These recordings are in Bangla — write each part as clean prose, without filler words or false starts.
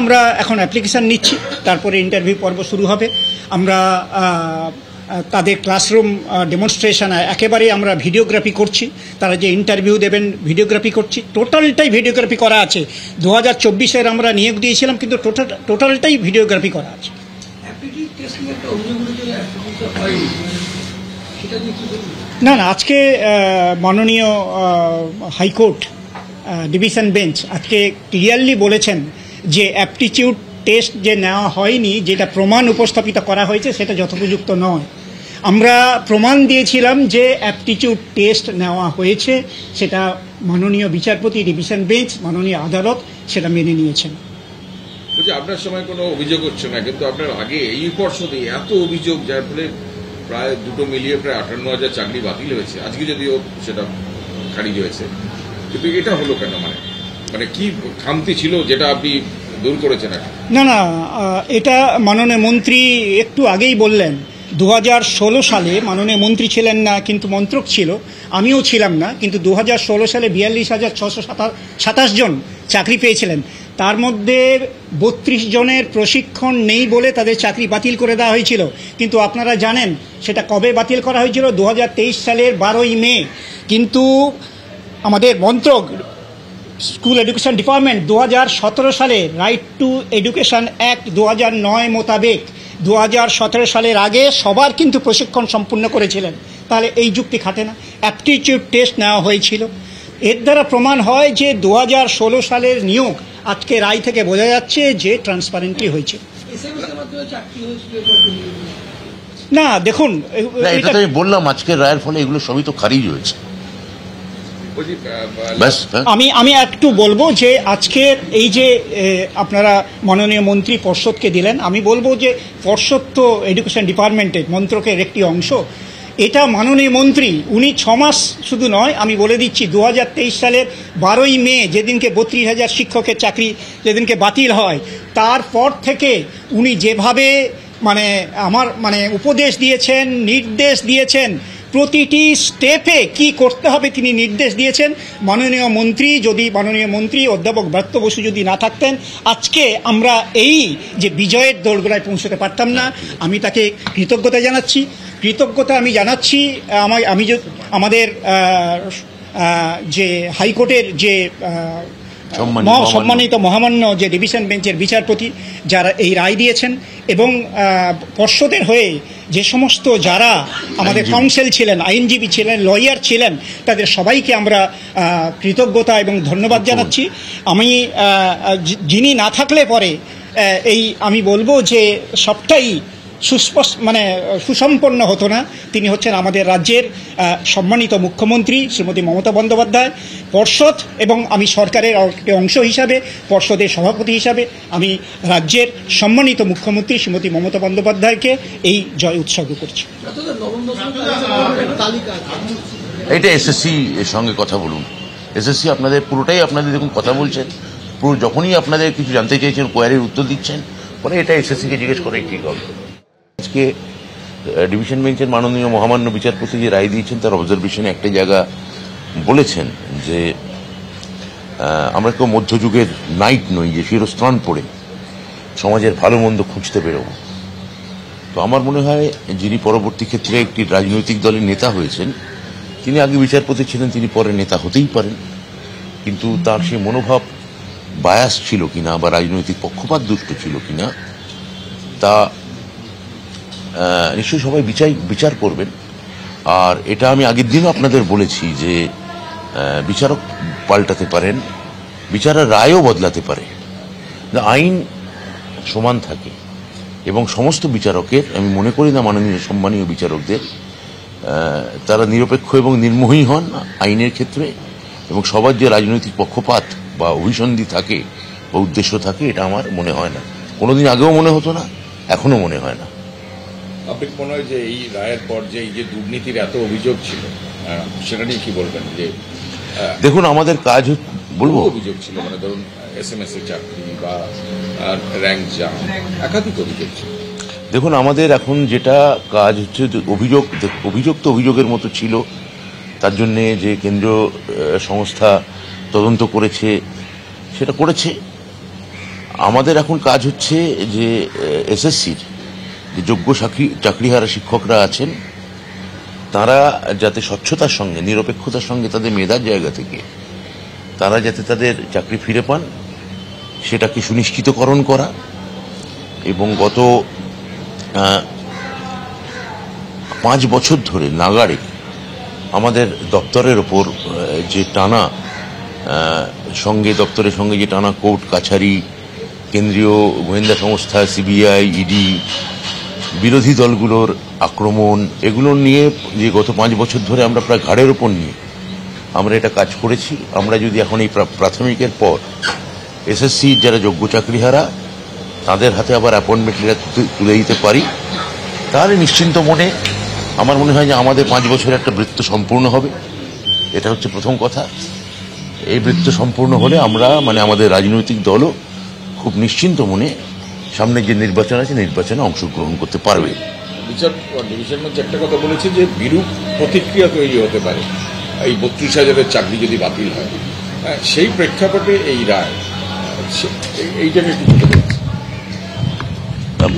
আমরা এখন অ্যাপ্লিকেশান নিচ্ছি, তারপরে ইন্টারভিউ পর্ব শুরু হবে। আমরা তাদের ক্লাসরুম ডেমনস্ট্রেশন একেবারে আমরা ভিডিওগ্রাফি করছি, তারা যে ইন্টারভিউ দেবেন ভিডিওগ্রাফি করছি, টোটালটাই ভিডিওগ্রাফি করা আছে। 2024-এর আমরা নিয়োগ দিয়েছিলাম, কিন্তু টোটালটাই ভিডিওগ্রাফি করা আছে। না না, আজকে মাননীয় হাইকোর্ট ডিভিশন বেঞ্চ আজকে ক্লিয়ারলি বলেছেন যে অ্যাপটিটিউড টেস্ট যে নেওয়া হয়নি, যেটা প্রমাণ উপস্থাপিত করা হয়েছে সেটা যথোপযুক্ত নয়। আমরা প্রমাণ দিয়েছিলাম যে অ্যাপটিটিউড টেস্ট নেওয়া হয়েছে, সেটা মাননীয় বিচারপতি ডিভিশন বেঞ্চ, মাননীয় আদালত সেটা মেনে নিয়েছেন। আপনার সময় কোনো অভিযোগ হচ্ছে না, কিন্তু আপনার আগে এই পর্ষদে এত অভিযোগ, যার ফলে প্রায় দুটো মিলিয়ে প্রায় 58,000 চাকরি বাতিল হয়েছে। আজকে যদিও সেটা খারিজ হয়েছে, কিন্তু এটা হলো কেন? মানে কি খামতি ছিল যেটা আপনি দূর করেছেন? না না, এটা মাননীয় মন্ত্রী একটু আগেই বললেন। 2016 সালে মাননীয় মন্ত্রী ছিলেন না, কিন্তু মন্ত্রক ছিল, আমিও ছিলাম না, কিন্তু 2016 সালে 42,627 জন চাকরি পেয়েছিলেন। তার মধ্যে 32 জনের প্রশিক্ষণ নেই বলে তাদের চাকরি বাতিল করে দেওয়া হয়েছিল। কিন্তু আপনারা জানেন সেটা কবে বাতিল করা হয়েছিল? 2023 সালের 12ই মে। কিন্তু আমাদের মন্ত্রক স্কুল এডুকেশন ডিপার্টমেন্ট 2017 সালে রাইট টু এডুকেশন অ্যাক্ট 2009 মোতাবেক 2017 সালের আগে সবার কিন্তু প্রশিক্ষণ সম্পূর্ণ করেছিলেন। তাহলে এই যুক্তি খাটে না। অ্যাপটিটিউড টেস্ট নেওয়া হয়েছিল, এর দ্বারা প্রমাণ হয় যে 2016 সালের নিয়োগ আজকে রায় থেকে বোঝা যাচ্ছে যে ট্রান্সপারেন্টলি হয়েছে। না দেখুন, এটা তো আমি বললাম আজকের রায়ের ফলে এগুলো সবই তো খারিজ হয়েছে। আমি একটু বলবো যে আজকের এই যে আপনারা মাননীয় মন্ত্রী পর্ষদকে দিলেন, আমি বলবো যে পর্ষদ তো এডুকেশন ডিপার্টমেন্টের মন্ত্রকের একটি অংশ। এটা মাননীয় মন্ত্রী উনি 6 মাস শুধু নয়, আমি বলে দিচ্ছি 2023 সালের 12ই মে যেদিনকে 32,000 শিক্ষকের চাকরি যেদিনকে বাতিল হয়, তারপর থেকে উনি যেভাবে উপদেশ দিয়েছেন, নির্দেশ দিয়েছেন, প্রতিটি স্টেপে কি করতে হবে তিনি নির্দেশ দিয়েছেন। মাননীয় মন্ত্রী অধ্যাপক ব্রাত্য বসু যদি না থাকতেন, আজকে আমরা এই যে বিজয়ের দোরগোড়ায় পৌঁছতে পারতাম না। আমি তাকে কৃতজ্ঞতা আমি জানাচ্ছি। আমাদের যে হাইকোর্টের যে সম্মানিত মহামান্য যে ডিভিশন বেঞ্চের বিচারপতি যারা এই রায় দিয়েছেন, এবং পর্ষদের হয়ে যে সমস্ত যারা আমাদের কাউন্সিল ছিলেন, আইনজীবী ছিলেন, লয়ার ছিলেন, তাদের সবাইকে আমরা কৃতজ্ঞতা এবং ধন্যবাদ জানাচ্ছি। আমি যিনি না থাকলে পরে আমি বলবো যে সবটাই সুসম্পন্ন হতো না। তিনি হচ্ছেন আমাদের রাজ্যের সম্মানিত মুখ্যমন্ত্রী শ্রীমতী মমতা বন্দ্যোপাধ্যায়। পর্ষদ এবং আমি সরকারের অংশ হিসাবে, পর্ষদের সভাপতি হিসাবে আমি রাজ্যের সম্মানিত মুখ্যমন্ত্রী শ্রীমতী মমতা বন্দ্যোপাধ্যায়কে এই জয় উৎসর্গ করছি। এটা এসএসসি এর সঙ্গে কথা বলুন। এসএসসি আপনাদের পুরোটাই আপনাদের দেখুন কথা বলছেন, পুরো যখনই আপনাদের কিছু জানতে চাইছেন কোয়ারির উত্তর দিচ্ছেন, পরে এটা এসএসসিকে জিজ্ঞেস করাই ঠিক হবে। আজকে ডিভিশন বেঞ্চের মাননীয় মহামান্য বিচারপতি যে রায় দিয়েছেন তার অবজারভেশনে একটা জায়গা বলেছেন যে আমরা কেউ মধ্যযুগের নাইট নই যে শিরস্ত্রাণ পড়ে সমাজের ভালো মন্দ খুঁজতে বেরোব। তো আমার মনে হয় যিনি পরবর্তী ক্ষেত্রে একটি রাজনৈতিক দলের নেতা হয়েছেন, তিনি আগে বিচারপতি ছিলেন, তিনি পরে নেতা হতেই পারেন, কিন্তু তার সেই মনোভাব বায়াস ছিল কিনা বা রাজনৈতিক পক্ষপাত দুষ্ট ছিল কিনা তা নিশ্চয়ই সবাই বিচার করবেন। আর এটা আমি আগের দিনও আপনাদের বলেছি যে বিচারক পাল্টাতে পারেন, বিচারের রায়ও বদলাতে পারে, আইন সমান থাকে। এবং সমস্ত বিচারকের, আমি মনে করি না মাননীয় সম্মানীয় বিচারকদের, তারা নিরপেক্ষ এবং নির্মোহী হন আইনের ক্ষেত্রে, এবং সবার যে রাজনৈতিক পক্ষপাত বা অভিসন্ধি থাকে বা উদ্দেশ্য থাকে, এটা আমার মনে হয় না। কোনোদিন আগেও মনে হতো না, এখনো মনে হয় না। আপনি মনে হয় যে এই রায়ের পর যে এই যে দুর্নীতির এত অভিযোগ ছিল, সেটা নিয়ে কি বলবেন? যে দেখুন, আমাদের কাজ বলবো অভিযোগ ছিল, ধরুন SMS এর চাকরি বা র্যাঙ্ক জাম, একাধিক অভিযোগ ছিল। দেখুন, আমাদের এখন যেটা কাজ হচ্ছে, অভিযোগ তো অভিযোগের মতো ছিল, তার জন্যে যে কেন্দ্রীয় সংস্থা তদন্ত করেছে সেটা করেছে। আমাদের এখন কাজ হচ্ছে যে এসএসসির যে যোগ্য চাকরিহারা শিক্ষকরা আছেন তারা যাতে স্বচ্ছতার সঙ্গে নিরপেক্ষতার সঙ্গে তাদের মেধার জায়গা থেকে তারা যাতে তাদের চাকরি ফিরে পান সেটাকে সুনিশ্চিতকরণ করা। এবং গত 5 বছর ধরে নাগাড়ে আমাদের দপ্তরের ওপর যে টানা দপ্তরের সঙ্গে যে টানা কোর্ট কাছারি, কেন্দ্রীয় গোয়েন্দা সংস্থা, সিবিআই, ইডি, বিরোধী দলগুলোর আক্রমণ, এগুলো নিয়ে যে গত 5 বছর ধরে আমরা প্রায় ঘাড়ের ওপর নিয়ে আমরা এটা কাজ করেছি। আমরা যদি এখন এই প্রাথমিকের পর এসএসসির যারা যোগ্য চাকরিহারা তাদের হাতে আবার অ্যাপয়েন্টমেন্ট লেটার তুলে দিতে পারি, তাহলে নিশ্চিন্ত মনে আমার মনে হয় যে আমাদের 5 বছরের একটা বৃত্ত সম্পূর্ণ হবে। এটা হচ্ছে প্রথম কথা। এই বৃত্ত সম্পূর্ণ হলে আমরা আমাদের রাজনৈতিক দলও খুব নিশ্চিন্ত মনে সামনে যে নির্বাচন আছে নির্বাচনে অংশগ্রহণ করতে পারবে। বিচার ডিভিশন মধ্যে একটা কথা বলেছে যে বিরূপ প্রতিক্রিয়া তৈরি হতে পারে এই 32,000-এর চাকরি যদি বাতিল হয়। সেই প্রেক্ষাপটে এই রায় এইটাকে কি বলতে পারছি?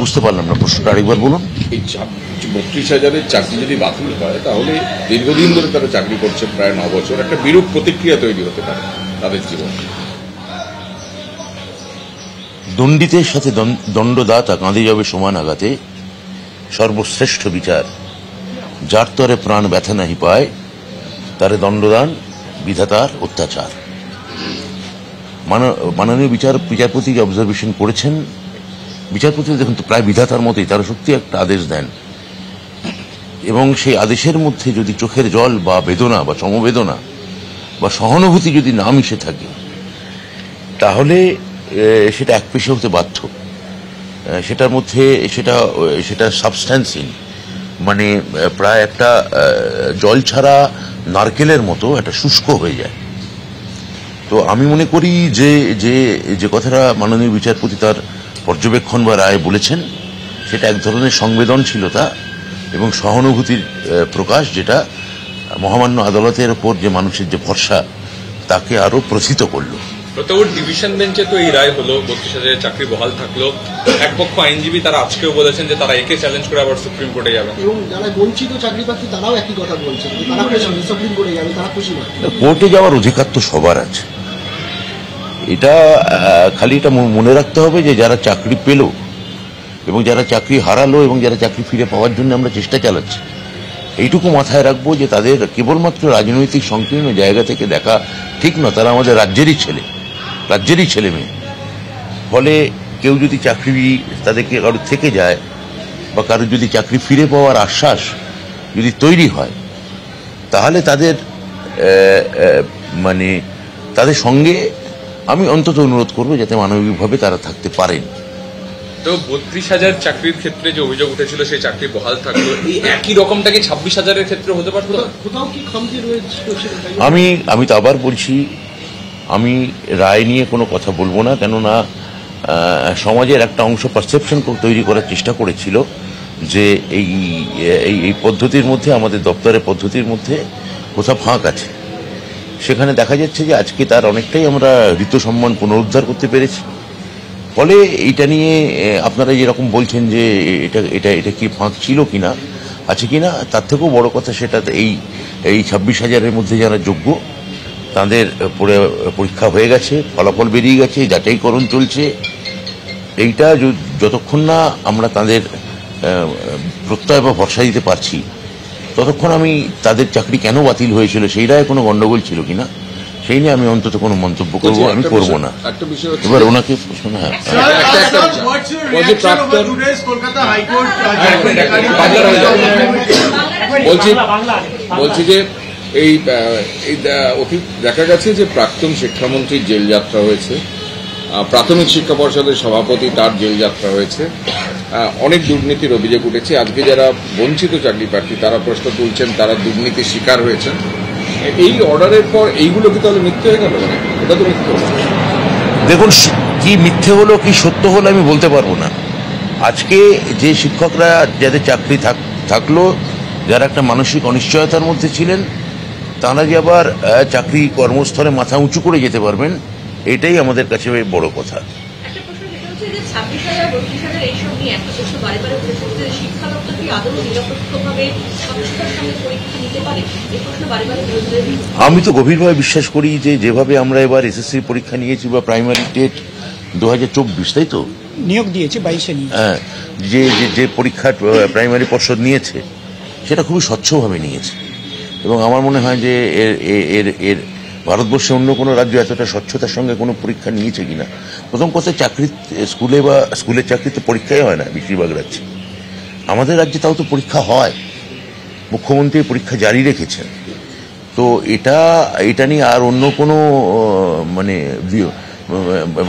বুঝতে পারলাম না, প্রশ্নটা আরেকবার বলুন। এই 32,000-এর চাকরি যদি বাতিল হয় তাহলে দীর্ঘদিন ধরে তারা চাকরি করছে প্রায় 9 বছর, একটা বিরূপ প্রতিক্রিয়া তৈরি হতে পারে তাদের জীবনে। দণ্ডিতের সাথে দণ্ডদাতা কাঁদে যাবে সমান আঘাতে, সর্বশ্রেষ্ঠ বিচার যার তরে প্রাণ ব্যথা নাহি পায়, তারে দণ্ডদান বিধাতার অত্যাচার। মাননীয় বিচারপতি যে অবজারভেশন করেছেন, বিচারপতি দেখুন তো প্রায় বিধাতার মতোই, তারা সত্যি একটা আদেশ দেন এবং সেই আদেশের মধ্যে যদি চোখের জল বা বেদনা বা সমবেদনা বা সহানুভূতি যদি না মিশে থাকে তাহলে সেটা একপেশে হতে বাধ্য। সেটার মধ্যে সেটা সাবস্ট্যান্সহীন, প্রায় একটা জল ছাড়া নারকেলের মতো একটা শুষ্ক হয়ে যায়। তো আমি মনে করি যে যে যে কথাটা মাননীয় বিচারপতি তার পর্যবেক্ষণ বা রায় বলেছেন সেটা এক ধরনের সংবেদনশীলতা এবং সহানুভূতির প্রকাশ, যেটা মহামান্য আদালতের ওপর যে মানুষের যে ভরসা তাকে আরো প্রথিত করলো। ডিভিশন বেঞ্চে তো এই রায় হলো, 32,000-এর চাকরি বহাল থাকলো। এক পক্ষ আইনজীবী তারা আজকেও বলেছেন যে তারা একে চ্যালেঞ্জ করে আবার সুপ্রিম কোর্টে যাবে, এবং যারা বঞ্চিত চাকরি প্রার্থী তারাও একই কথা বলছেন, তারা সুপ্রিম কোর্টে যাবে, তারা খুশি না। কোর্টে যাওয়ার অধিকার তো সবার আছে। এটা খালি এটা মনে রাখতে হবে যে যারা চাকরি পেল এবং যারা চাকরি হারালো এবং যারা চাকরি ফিরে পাওয়ার জন্য আমরা চেষ্টা চালাচ্ছি, এইটুকু মাথায় রাখবো যে তাদের কেবলমাত্র রাজনৈতিক সংকীর্ণ জায়গা থেকে দেখা ঠিক না, তারা আমাদের রাজ্যেরই ছেলে মেয়ে। ফলে কেউ যদি চাকরি তাদেরকে কারো থেকে যায় বা কারো যদি চাকরি ফিরে পাওয়ার আশ্বাস যদি তৈরি হয় তাহলে তাদের সঙ্গে আমি অন্তত অনুরোধ করবো যাতে মানবিকভাবে তারা থাকতে পারেন। তো 32,000 চাকরির ক্ষেত্রে যে অভিযোগ উঠেছিল সেই চাকরি বহাল থাকলো, এই একই রকমটা কি 26,000-এর ক্ষেত্রে হতে পারতো? কোথাও কি খামতি রয়েছে? আমি তো আবার বলছি, আমি রায় নিয়ে কোনো কথা বলবো না, কেননা সমাজের একটা অংশ পারসেপশন তৈরি করার চেষ্টা করেছিল যে এই পদ্ধতির মধ্যে, আমাদের দপ্তরের পদ্ধতির মধ্যে কোথাও ফাঁক আছে। সেখানে দেখা যাচ্ছে যে আজকে তার অনেকটাই আমরা ঋত সম্মান পুনরুদ্ধার করতে পেরেছি। ফলে এইটা নিয়ে আপনারা যেরকম বলছেন যে এটা কি ফাঁক ছিল কিনা, আছে কিনা, তার থেকেও বড় কথা সেটা এই 26,000-এর মধ্যে যারা যোগ্য তাদের পরীক্ষা হয়ে গেছে, ফলাফল বেরিয়ে গেছে, যাচাইকরণ চলছে। এইটা যতক্ষণ না আমরা তাদের প্রত্যয় বা ভরসা দিতে পারছি ততক্ষণ আমি তাদের চাকরি কেন বাতিল হয়েছিল সেই রায়ে কোনো গন্ডগোল ছিল কিনা সেই নিয়ে আমি অন্তত কোনো মন্তব্য করবো আমি করবো না। এবার ওনাকে বলছি যে এই অতীত দেখা গেছে যে প্রাক্তন শিক্ষামন্ত্রীর জেল যাত্রা হয়েছে, প্রাথমিক শিক্ষা পর্ষদের সভাপতি তার জেল যাত্রা হয়েছে, অনেক দুর্নীতির অভিযোগ উঠেছে। আজকে যারা বঞ্চিত চাকরি প্রার্থী তারা প্রশ্ন তুলছেন তারা দুর্নীতির শিকার হয়েছেন। এই অর্ডারের পর এইগুলো কি তাহলে মিথ্যে হয়ে গেল? এটা তো মিথ্যে। দেখুন, কি মিথ্যে হলো কি সত্য হলো আমি বলতে পারবো না। আজকে যে শিক্ষকরা যাদের চাকরি থাকলো, যারা একটা মানসিক অনিশ্চয়তার মধ্যে ছিলেন, তারা যে আবার চাকরি কর্মস্থলে মাথা উঁচু করে যেতে পারবেন, এটাই আমাদের কাছে বড় কথা। যে 26,000 32,000 এইসব নিয়ে একটা প্রশ্ন বারে বারে উঠে পড়ছে, শিক্ষা দপ্তর কি আদৌ নিরপেক্ষভাবে স্বচ্ছতার সঙ্গে পরীক্ষা নিতে পারে? এই প্রশ্ন বারে বারে বিরোধীদের। আমি তো গভীরভাবে বিশ্বাস করি যে যেভাবে আমরা এবার এসএসসি পরীক্ষা নিয়েছি বা প্রাইমারি টেট 2024, তাই তো নিয়োগ দিয়েছে 22-এ নিয়ে। হ্যাঁ, যে যে যে পরীক্ষার প্রাইমারি পর্ষদ নিয়েছে সেটা খুবই স্বচ্ছভাবে নিয়েছে এবং আমার মনে হয় যে এর এর এর ভারতবর্ষে অন্য কোনো রাজ্য এতটা স্বচ্ছতার সঙ্গে কোনো পরীক্ষা নিয়েছে কিনা। প্রথম কথা, চাকরি স্কুলে বা স্কুলের চাকরিতে পরীক্ষাই হয় না বেশিরভাগ রাজ্যে। আমাদের রাজ্যে তাও তো পরীক্ষা হয়, মুখ্যমন্ত্রী পরীক্ষা জারি রেখেছেন। তো এটা নিয়ে আর অন্য কোনো মানে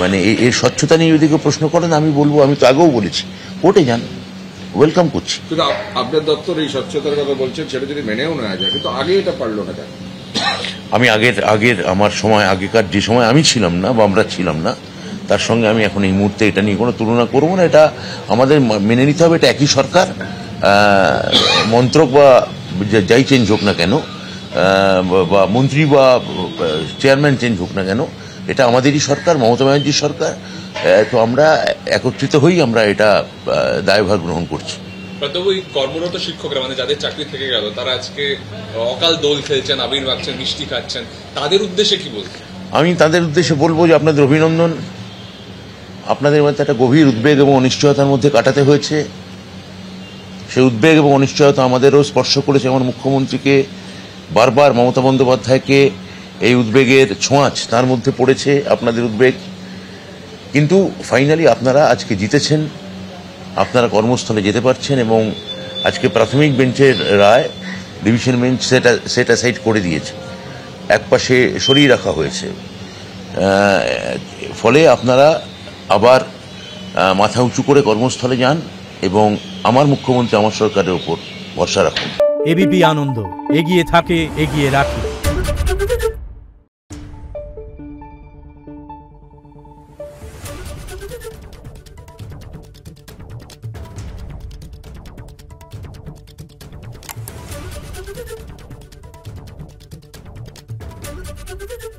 মানে এর স্বচ্ছতা নিয়ে যদি কেউ প্রশ্ন করেন, আমি বলবো, আমি তো আগেও বলেছি, কোর্টে যান, ওয়েলকাম করছি। কিন্তু আপনার দপ্তর এই স্বচ্ছতার কথা বলছেন, সেটা যদি মেনেও নেওয়া যায়, কিন্তু আগে এটা পারলো না কেন? আমি আগের আমার সময়, আগেকার যে সময় আমি ছিলাম না বা আমরা ছিলাম না, তার সঙ্গে আমি এখন এই মুহূর্তে এটা নিয়ে কোনো তুলনা করবো না। এটা আমাদের মেনে নিতে হবে, এটা একই সরকার, মন্ত্রক বা যাই চেঞ্জ হোক না কেন, বা মন্ত্রী বা চেয়ারম্যান চেঞ্জ হোক না কেন, এটা আমাদেরই সরকার, মমতা ব্যানার্জির সরকার। তো আমরা একত্রিত হই, আমরা এটা দায়ভার গ্রহণ করছি। তবু এই কর্মরত শিক্ষকরা, মানে যাদের চাকরি থেকে গেল, তারা আজকে অকাল দোল খেলছেন, আবির মাখছেন, মিষ্টি খাচ্ছেন, তাদের উদ্দেশ্যে কি বলছেন? আমি তাদের উদ্দেশ্যে বলবো যে আপনাদের অভিনন্দন। আপনাদের মধ্যে একটা গভীর উদ্বেগ এবং অনিশ্চয়তার মধ্যে কাটাতে হয়েছে। সেই উদ্বেগ এবং অনিশ্চয়তা আমাদেরও স্পর্শ করেছে। আমার মুখ্যমন্ত্রীকে বারবার, মমতা বন্দ্যোপাধ্যায়কে এই উদ্বেগের ছোঁয়াচ তার মধ্যে পড়েছে, আপনাদের উদ্বেগ। কিন্তু ফাইনালি আপনারা আজকে জিতেছেন, আপনারা কর্মস্থলে যেতে পারছেন এবং আজকে প্রাথমিক বেঞ্চের রায় ডিভিশন বেঞ্চ সেট অ্যাসাইড করে দিয়েছে, একপাশে সরিয়ে রাখা হয়েছে। ফলে আপনারা আবার মাথা উঁচু করে কর্মস্থলে যান এবং আমার মুখ্যমন্ত্রী, আমার সরকারের ওপর ভরসা রাখুন। এবিপি আনন্দ, এগিয়ে থাকে, এগিয়ে রাখে। Thank you.